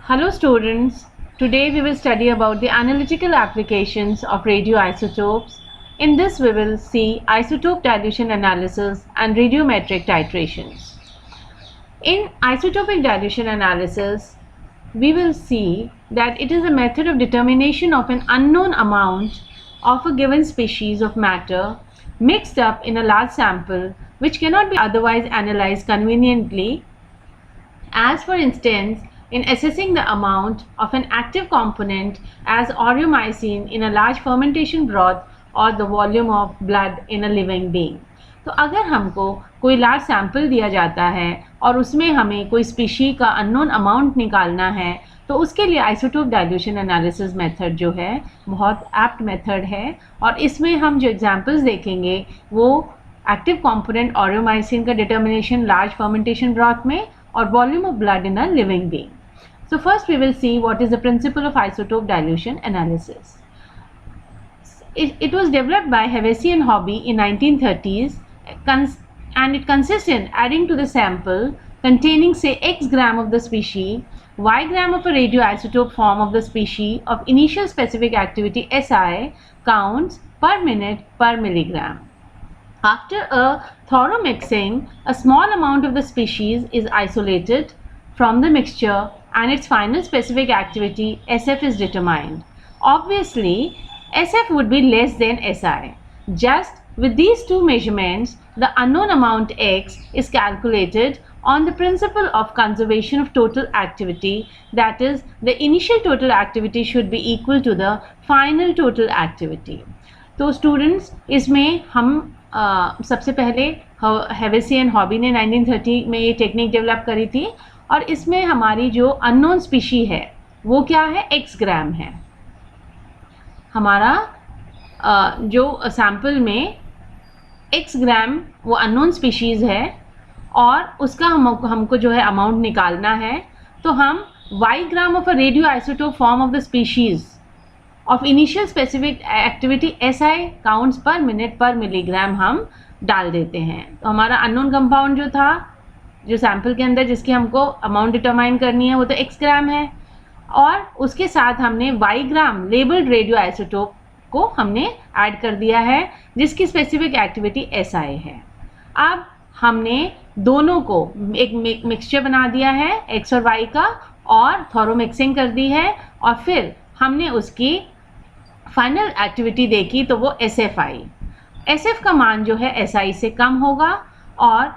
Hello students, today we will study about the analytical applications of radioisotopes. In this we will see isotope dilution analysis and radiometric titrations. In isotopic dilution analysis, we will see that it is a method of determination of an unknown amount of a given species of matter mixed up in a large sample which cannot be otherwise analyzed conveniently, as for instance in assessing the amount of an active component as aureomycin in a large fermentation broth or the volume of blood in a living being. तो अगर हमको कोई large sample दिया जाता है और उसमें हमें कोई स्पीशी का अननोन अमाउंट निकालना है तो उसके लिए आइसोटोप डाइल्यूशन एनालिसिस मेथड जो है बहुत एप्ट मेथड है। और इसमें हम जो एग्जांपल्स देखेंगे वो एक्टिव कंपोनेंट ऑरियोमाइसिन का डिटर्मिनेशन लार्ज फर्मेंटेशन ब्रॉथ में और volume of blood in a living being. So first we will see what is the principle of isotope dilution analysis. It was developed by Hevesi and Hobby in 1930s and it consists in adding to the sample containing say x gram of the species, y gram of a radioisotope form of the species of initial specific activity SI counts per minute per milligram. After a thorough mixing, a small amount of the species is isolated from the mixture and its final specific activity SF is determined. Obviously, SF would be less than SI. Just with these two measurements, the unknown amount X is calculated on the principle of conservation of total activity, that is, the initial total activity should be equal to the final total activity. तो students इसमें हम सबसे पहले हेवेसी and hobby ने 1930 में ये technique develop करी थी और इसमें हमारी जो अननोन स्पीशी है वो क्या है, एक्स ग्राम है। हमारा जो सैंपल में एक्स ग्राम वो अननोन स्पीशीज़ है और उसका हमको जो है अमाउंट निकालना है तो हम y gram of a radio isotope form of the species of initial specific activity SI counts per minute per milligram हम डाल देते हैं। तो हमारा अननोन कंपाउंड जो था जो सैंपल के अंदर जिसकी हमको अमाउंट डिटरमाइन करनी है वो तो x ग्राम है और उसके साथ हमने y ग्राम लेबल्ड रेडियो आइसोटोप को हमने ऐड कर दिया है जिसकी स्पेसिफिक एक्टिविटी SI है। अब हमने दोनों को एक मिक्सचर बना दिया है x और y का और थॉरो मिक्सिंग कर दी है और फिर हमने उसकी फाइनल एक्टिविटी देखी तो वो SF आई। SF का मान जो है SI से कम होगा और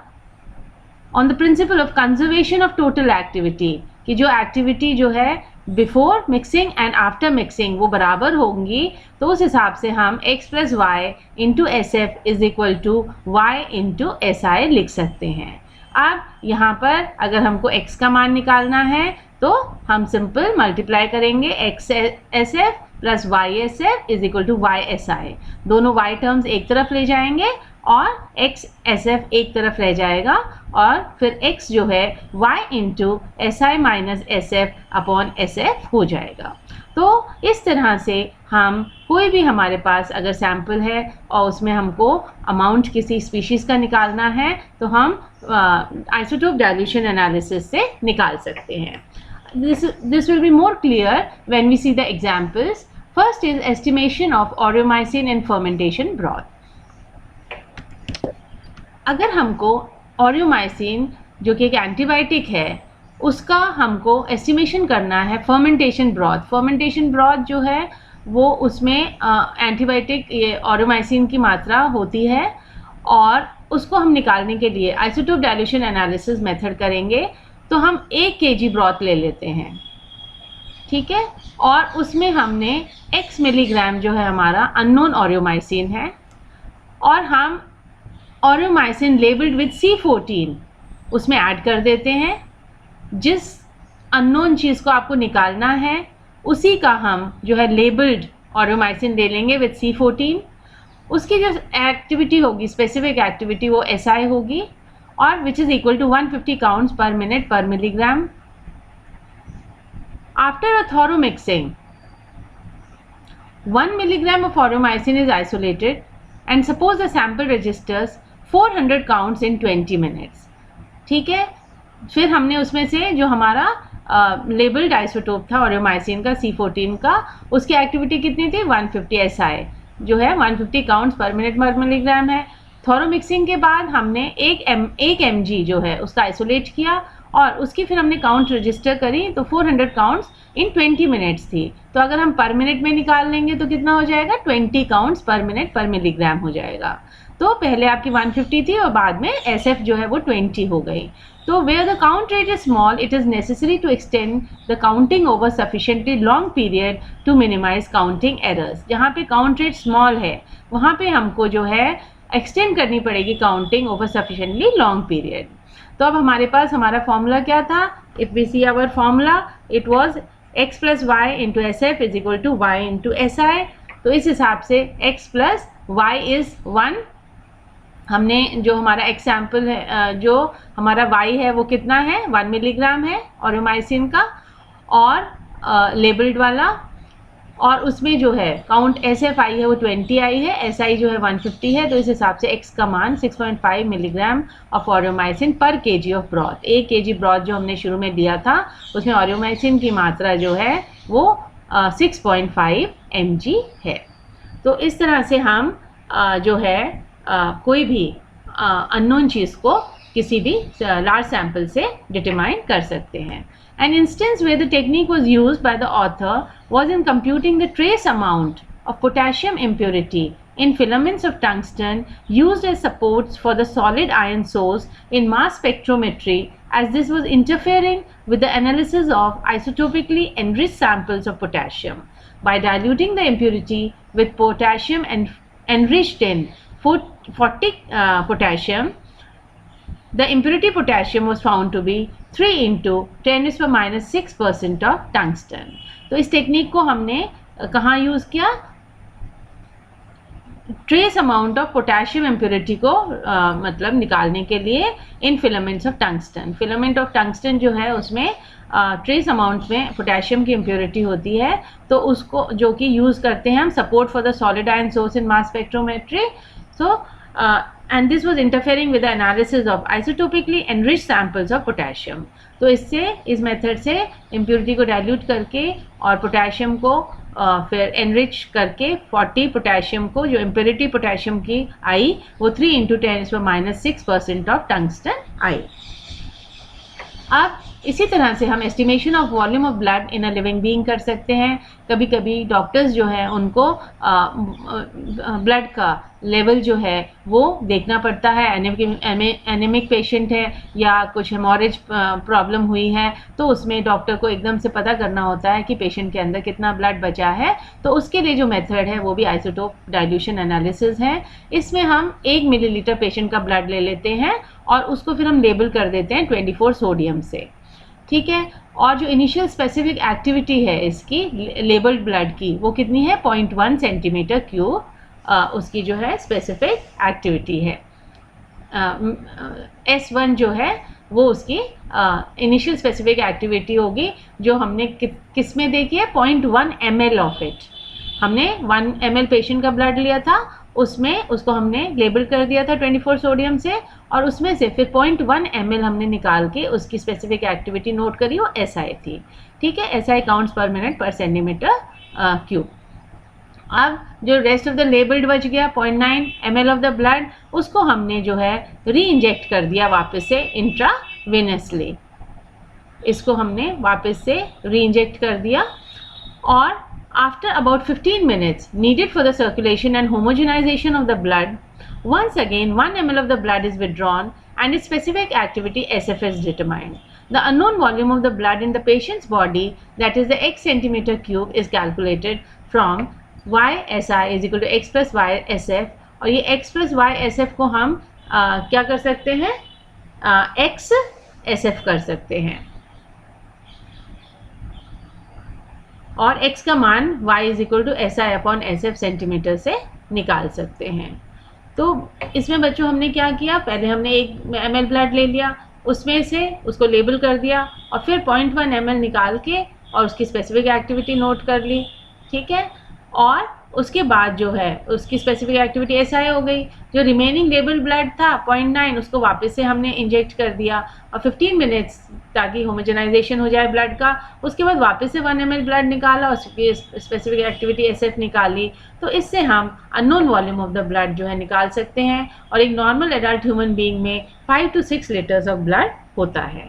on the principle of conservation of total activity कि जो एक्टिविटी जो है before mixing and after mixing वो बराबर होंगी तो उस हिसाब से हम x plus y into SF is equal to y into SI लिख सकते हैं। अब यहाँ पर अगर हमको x का मान निकालना है तो हम सिंपल मल्टीप्लाई करेंगे x SF plus y SF is equal to y SI। दोनों y टर्म्स एक तरफ ले जाएंगे और x SF एक तरफ रह जाएगा और फिर x जो है y into SI minus SF upon SF हो जाएगा। तो इस तरह से हम कोई भी हमारे पास अगर सैंपल है और उसमें हमको अमाउंट किसी स्पीशीज़ का निकालना है तो हम आइसोटोप डाइल्यूशन एनालिसिस से निकाल सकते हैं। This will be more clear when we see the examples. First is estimation of aureomycin in fermentation broth. अगर हमको ऑरियोमाइसिन जो कि एक एंटीबायोटिक है उसका हमको एस्टिमेशन करना है फर्मेंटेशन ब्रॉथ जो है वो उसमें एंटीबायोटिक ये ऑरियोमाइसिन की मात्रा होती है और उसको हम निकालने के लिए आइसोटोप डाइल्यूशन एनालिसिस मेथड करेंगे। तो हम 1 kg ब्रॉथ ले लेते हैं, ठीक है, और उसमें हमने x मिलीग्राम जो है हमारा अननोन ऑरियोमाइसिन है और हम ऑरियोमाइसिन लेबल्ड विद C14 उसमें ऐड कर देते हैं। जिस अननोन चीज़ को आपको निकालना है उसी का हम जो है लेबल्ड ऑरियोमाइसिन ले लेंगे विद C14। उसकी जो एक्टिविटी होगी स्पेसिफिक एक्टिविटी वो SI होगी और which is equal to 150 counts per minute per milligram. After a thorough mixing 1 milligram of aureomycin is isolated and suppose the sample registers 400 counts in 20 minutes। ठीक है, फिर हमने उसमें से जो हमारा लेबल्ड आइसोटोप था ऑरियोमाइसिन का C14 का, उसकी एक्टिविटी कितनी थी 150 SI जो है 150 counts per minute per milligram है। थॉरो मिक्सिंग के बाद हमने एक mg जो है उसका आइसोलेट किया और उसकी फिर हमने काउंट रजिस्टर करी तो 400 काउंट्स इन 20 मिनट्स थी। तो अगर हम पर मिनट में निकाल लेंगे तो कितना हो जाएगा 20 counts per minute per milligram हो जाएगा। तो पहले आपकी 150 थी और बाद में SF जो है वो 20 हो गई। तो where the count rate is small, it is necessary to extend the counting over sufficiently long period to minimize counting errors. जहाँ पे count rate small है वहाँ पे हमको जो है extend करनी पड़ेगी counting over sufficiently long period. तो अब हमारे पास हमारा फॉर्मूला क्या था? If we see our formula, it was x plus y into SF is equal to y into SI. तो इस हिसाब से x plus y is 1. हमने जो हमारा एग्जाम्पल है, जो हमारा y है वो कितना है 1 मिलीग्राम है ऑरियोमाइसिन का और लेबल्ड वाला, और उसमें जो है काउंट SF आई है वो 20 आई है, SI जो है 150 है। तो इस हिसाब से x का मान 6.5 मिलीग्राम ऑफ ऑरियोमाइसिन पर kg of broth. 1 kg broth जो हमने शुरू में दिया था उसमें ऑरियोमाइसिन की मात्रा जो है वो 6.5 mg है। तो इस तरह से हम जो है कोई भी अननोन चीज़ को किसी भी लार्ज सैंपल से डिटरमाइन कर सकते हैं। An instance where the technique was used by the author was in computing the trace amount of potassium impurity in filaments of tungsten used as supports for the solid ion source in mass spectrometry, as this was interfering with the analysis of isotopically enriched samples of potassium. By diluting the impurity with potassium and enriched in 40 potassium, the impurity potassium was found to be 3 into 10⁻⁻⁶% of tungsten. तो इस technique को हमने कहाँ use किया? Trace amount of potassium impurity को मतलब निकालने के लिए in filaments of tungsten. Filament of tungsten जो है उसमें ट्रेस अमाउंट्स में पोटेशियम की इम्प्योरिटी होती है, तो उसको जो कि यूज़ करते हैं हम support for the solid ion source in mass spectrometry. So, and this was interfering with the analysis of isotopically enriched samples of potassium. तो इससे इस मेथड से इम्प्योरिटी को डाइल्यूट करके और पोटेशियम को फिर एनरिच करके 40 पोटेशियम को जो इम्प्योरिटी पोटेशियम की आई वो 3 into 10⁻⁶% ऑफ टंगस्टन आई। अब इसी तरह से हम estimation of volume of blood in a living being कर सकते हैं। कभी कभी डॉक्टर्स जो हैं उनको ब्लड का लेवल जो है वो देखना पड़ता है। एनीमिक पेशेंट है या कुछ हेमोरेज प्रॉब्लम हुई है तो उसमें डॉक्टर को एकदम से पता करना होता है कि पेशेंट के अंदर कितना ब्लड बचा है। तो उसके लिए जो मेथड है वो भी आइसोटोप डाइल्यूशन एनालिसिस है। इसमें हम 1 मिलीलीटर पेशेंट का ब्लड ले लेते हैं और उसको फिर हम लेबल कर देते हैं 24 सोडियम से, ठीक है। और जो इनिशियल स्पेसिफिक एक्टिविटी है इसकी लेबल्ड ब्लड की वो कितनी है 0.1 सेंटीमीटर क्यूब उसकी जो है स्पेसिफिक एक्टिविटी है। S1 जो है वो उसकी इनिशियल स्पेसिफिक एक्टिविटी होगी जो हमने किस में देखी है 0.1 ml ऑफ इट। हमने 1 ml पेशेंट का ब्लड लिया था, उसमें उसको हमने लेबल कर दिया था 24 सोडियम से और उसमें से फिर 0.1 ml हमने निकाल के उसकी स्पेसिफिक एक्टिविटी नोट करी, वो SI थी, ठीक है। SI काउंट्स पर मिनट पर सेंटीमीटर क्यूब। अब जो रेस्ट ऑफ द लेबल्ड बच गया 0.9 ml ऑफ द ब्लड, उसको हमने जो है री इंजेक्ट कर दिया वापस से इंट्रावेनसली। इसको हमने वापस से री इंजेक्ट कर दिया और after about 15 minutes needed for the circulation and homogenization of the blood, once again 1 ml of the blood is withdrawn and its specific activity SF is determined. The unknown volume of the blood in the patient's body, that is the x centimeter cube, is calculated from YSI is equal to x plus YSF। और ये x plus YSF को हम क्या कर सकते हैं x SF कर सकते हैं और x का मान y is equal to SI/SF centimetre से निकाल सकते हैं। तो इसमें बच्चों हमने क्या किया, पहले हमने 1 ml ब्लड ले लिया, उसमें से उसको लेबल कर दिया और फिर 0.1 ml निकाल के और उसकी स्पेसिफिक एक्टिविटी नोट कर ली, ठीक है। और उसके बाद जो है उसकी स्पेसिफिक एक्टिविटी SI हो गई। जो रिमेनिंग लेबल ब्लड था 0.9 उसको वापस से हमने इंजेक्ट कर दिया और 15 मिनट्स ताकि होमोजेनाइजेशन हो जाए ब्लड का। उसके बाद वापस से 1 ml ब्लड निकाला, उसकी स्पेसिफिक एक्टिविटी SF निकाली। तो इससे हम unknown volume of the blood जो है निकाल सकते हैं और एक नॉर्मल एडल्ट ह्यूमन बीइंग में 5 to 6 लीटर्स ऑफ ब्लड होता है।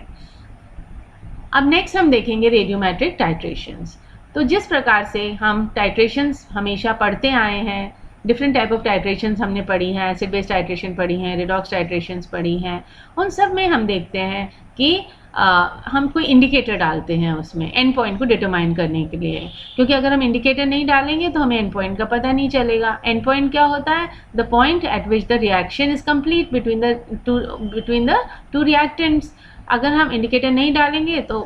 अब नेक्स्ट हम देखेंगे रेडियोमेट्रिक टाइट्रेशंस। तो जिस प्रकार से हम टाइट्रेशंस हमेशा पढ़ते आए हैं, डिफरेंट टाइप ऑफ टाइट्रेशंस हमने पढ़ी हैं, एसिड बेस्ड टाइट्रेशन पढ़ी हैं, रिडॉक्स टाइट्रेशंस पढ़ी हैं, उन सब में हम देखते हैं कि हम कोई इंडिकेटर डालते हैं उसमें एंड पॉइंट को डिटरमाइन करने के लिए, क्योंकि अगर हम इंडिकेटर नहीं डालेंगे तो हमें एंड पॉइंट का पता नहीं चलेगा। एंड पॉइंट क्या होता है? The point eight which the reaction is complete between the two reactants. अगर हम इंडिकेटर नहीं डालेंगे तो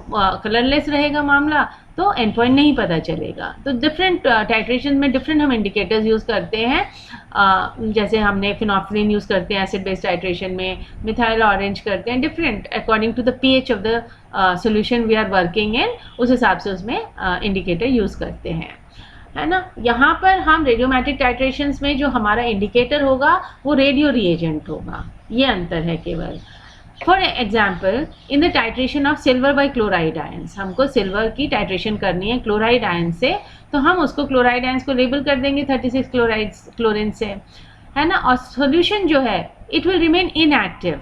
कलरलेस रहेगा मामला, तो एंड पॉइंट नहीं पता चलेगा। तो डिफरेंट टाइट्रेशन में डिफरेंट हम इंडिकेटर्स यूज़ करते हैं। जैसे हमने फिनोफ्थलीन यूज़ करते हैं एसिड बेस्ड टाइट्रेशन में, मिथाइल ऑरेंज करते हैं, different according to the pH of the solution we are working in, उस हिसाब से उसमें इंडिकेटर यूज़ करते हैं, है ना। यहाँ पर हम रेडियोमेट्रिक टाइट्रेशंस में जो हमारा इंडिकेटर होगा वो रेडियो रिएजेंट होगा, ये अंतर है केवल। For example in the titration of silver by chloride ions, हमको सिल्वर की टाइट्रेशन करनी है क्लोराइड आयन से, तो हम उसको क्लोराइड आयंस को लेबल कर देंगे 36 क्लोरीन से, है ना। और सॉल्यूशन जो है it will remain inactive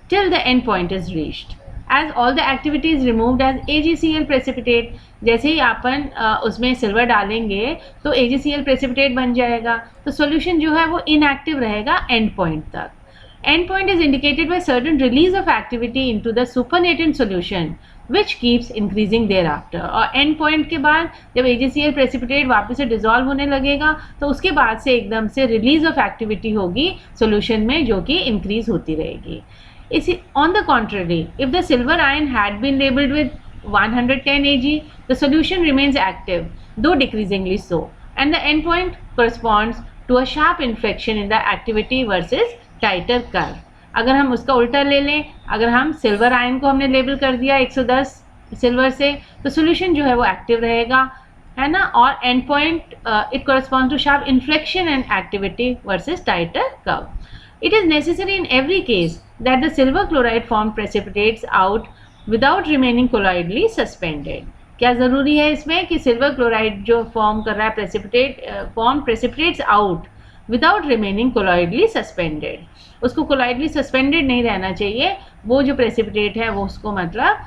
till the end point is reached as all the activity is removed as AgCl precipitate. जैसे ही अपन उसमें सिल्वर डालेंगे तो AgCl प्रेसिपिटेट बन जाएगा, तो सॉल्यूशन जो है वो इनएक्टिव रहेगा एंड पॉइंट तक। End point is indicated by certain release of activity into the supernatant solution which keeps increasing thereafter। और end point के बाद जब AgCl precipitate वापस से dissolve होने लगेगा तो उसके बाद से एकदम से release of activity होगी solution में, जो कि increase होती रहेगी। इसी on the contrary, if the silver ion had been labeled with 110 Ag, the solution remains active though decreasingly so, and the end point corresponds to a sharp inflection in the activity versus titre curve. अगर हम उसका उल्टा ले लें, अगर हम silver ion को हमने लेबल कर दिया 110 सिल्वर से, तो सॉल्यूशन जो है वो एक्टिव रहेगा, है ना। और end point it correspond to sharp inflection and activity versus titre curve. It is necessary in every case that the silver chloride form precipitates out without remaining colloidally suspended. क्या ज़रूरी है इसमें कि सिल्वर क्लोराइड जो form कर रहा है precipitates out without remaining colloidally suspended, उसको कोलॉइडली सस्पेंडेड नहीं रहना चाहिए, वो जो प्रेसिपिटेट है वो उसको मतलब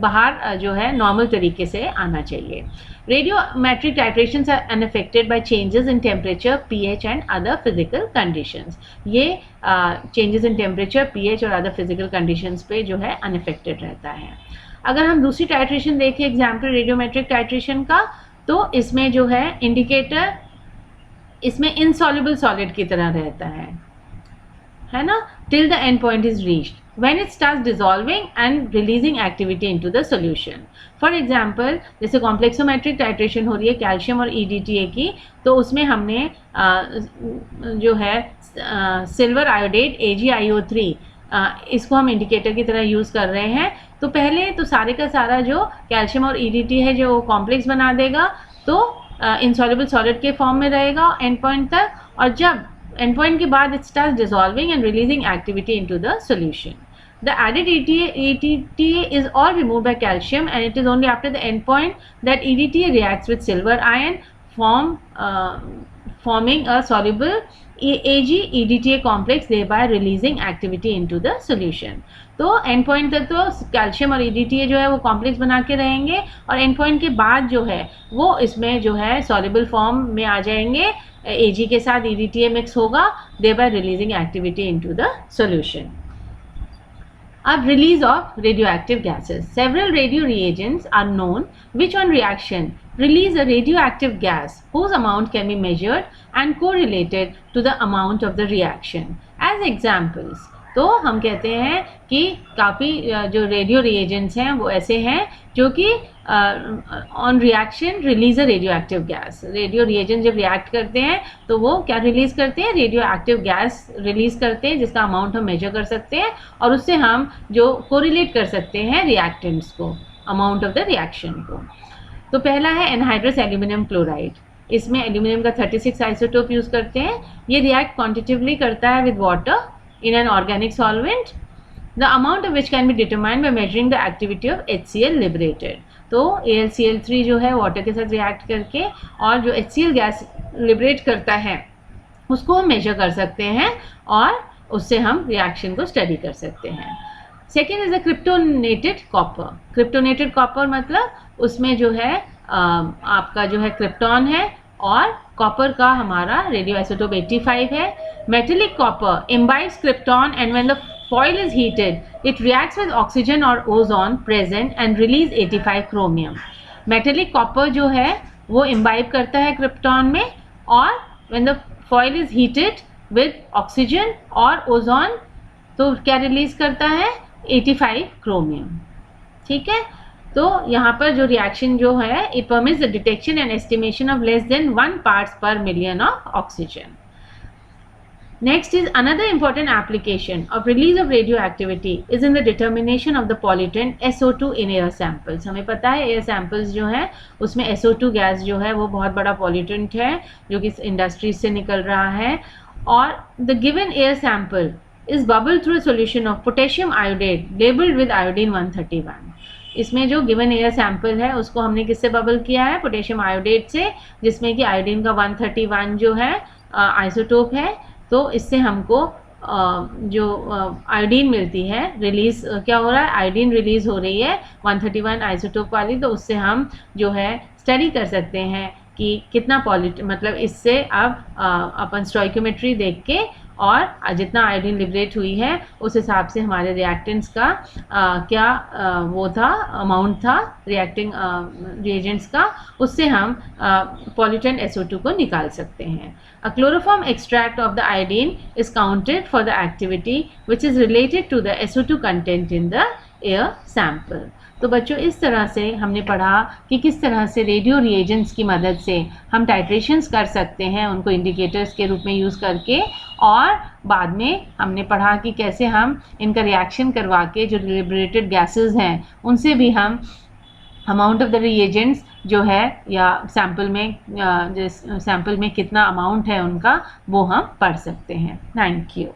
बाहर जो है नॉर्मल तरीके से आना चाहिए। Radiometric titrations are unaffected by changes in temperature, pH and other physical conditions. ये चेंजेस इन टेम्परेचर, pH और अदर फिजिकल कंडीशंस पे जो है अनअफेक्टेड रहता है। अगर हम दूसरी टाइट्रेशन देखें, एग्जाम्पल रेडियोमेट्रिक टाइट्रेशन का, तो इसमें जो है इंडिकेटर इसमें इनसॉल्युबल सॉलिड की तरह रहता है ना, till the end point is reached when it starts dissolving and releasing activity into the solution. For example जैसे कॉम्प्लेक्सोमेट्रिक टाइट्रेशन हो रही है कैल्शियम और EDTA की, तो उसमें हमने जो है सिल्वर आयोडेट AgIO3 इसको हम इंडिकेटर की तरह यूज़ कर रहे हैं। तो पहले तो सारे का सारा जो कैल्शियम और EDTA है जो कॉम्प्लेक्स बना देगा, तो इनसॉल्युबल सॉलिड के फॉर्म में रहेगा एंड पॉइंट तक, और जब एंड पॉइंट के बाद it starts dissolving and releasing activity into the solution. The added EDTA is all removed by calcium, and it is only after the end point that EDTA reacts with silver ion, forming a soluble Ag-EDTA complex, thereby releasing activity into the solution. तो and point तक तो calcium और EDTA जो है वो complex बना के रहेंगे, और एंड पॉइंट के बाद जो है वो इसमें जो है सॉल्युबल फॉर्म में आ जाएंगे, Ag के साथ EDTA मिक्स होगा, thereby releasing activity into the solution. अब release of radioactive gases. Several radio reagents are known which on reaction release a radioactive gas whose amount can be measured and correlated to the amount of the reaction. As examples, तो हम कहते हैं कि काफ़ी जो radio reagents हैं वो ऐसे हैं जो कि on reaction release a radio active gas. Radio reagent जब रिएक्ट करते हैं तो वो क्या रिलीज़ करते हैं? रेडियो एक्टिव गैस रिलीज़ करते हैं, जिसका अमाउंट हम मेजर कर सकते हैं और उससे हम जो कोरिलेट कर सकते हैं रिएक्टेंट्स को, अमाउंट ऑफ द रिएक्शन को। तो पहला है एनहाइड्रस एल्यूमिनियम क्लोराइड। इसमें एल्यूमिनियम का 36 आइसोटोप यूज़ करते हैं। ये रिएक्ट क्वांटिटेटिवली करता है with water in an organic solvent, the amount of which can be determined by measuring the activity of HCl liberated. तो AlCl3 जो है वाटर के साथ रिएक्ट करके और जो HCl गैस लिबरेट करता है उसको हम मेजर कर सकते हैं और उससे हम रिएक्शन को स्टडी कर सकते हैं। Second is the kryptonated copper. Kryptonated copper मतलब उसमें जो है आपका जो है क्रिप्टॉन है और कॉपर का हमारा रेडियो आइसोटोप 85 है। Metallic copper imbibes krypton and when the foil is heated it reacts with oxygen or ozone present and release 85 chromium. Metallic copper जो है वो imbibe करता है क्रिप्टॉन में और when the foil is heated with oxygen और ozone तो क्या रिलीज करता है 85 chromium। ठीक है, तो यहाँ पर जो रिएक्शन जो है it permits the detection and estimation of less than 1 parts per million of oxygen. Next is another important application of release of radioactivity is in the determination of the pollutant SO2 in air samples. हमें पता है air samples जो है उसमें SO2 gas जो है वो बहुत बड़ा pollutant है जो कि इंडस्ट्रीज से निकल रहा है और the given air sample is bubbled through a solution of potassium iodide labeled with iodine 131. इसमें जो गिवन एयर सैंपल है उसको हमने किससे बबल किया है, पोटेशियम आयोडेट से, जिसमें कि आयोडीन का 131 जो है आइसोटोप है। तो इससे हमको जो आयोडीन मिलती है रिलीज क्या हो रहा है, आयोडीन रिलीज हो रही है 131 आइसोटोप वाली। तो उससे हम जो है स्टडी कर सकते हैं कि कितना मतलब इससे अब अपन स्टोइकोमेट्री देख के और जितना आयोडीन लिबरेट हुई है उस हिसाब से हमारे रिएक्टेंट्स का क्या वो था अमाउंट था रिएक्टिंग रिएजेंट्स का, उससे हम पॉल्यूटेंट SO2 को निकाल सकते हैं। A chloroform extract of the iodine is counted for the activity which is related to the SO2 content in the air sample. तो बच्चों इस तरह से हमने पढ़ा कि किस तरह से रेडियो रिएजेंट्स की मदद से हम टाइट्रेशंस कर सकते हैं उनको इंडिकेटर्स के रूप में यूज़ करके, और बाद में हमने पढ़ा कि कैसे हम इनका रिएक्शन करवा के जो लिबरेटेड गैसेस हैं उनसे भी हम अमाउंट ऑफ द रिएजेंट्स जो है या सैंपल में कितना अमाउंट है उनका वो हम पढ़ सकते हैं। Thank you.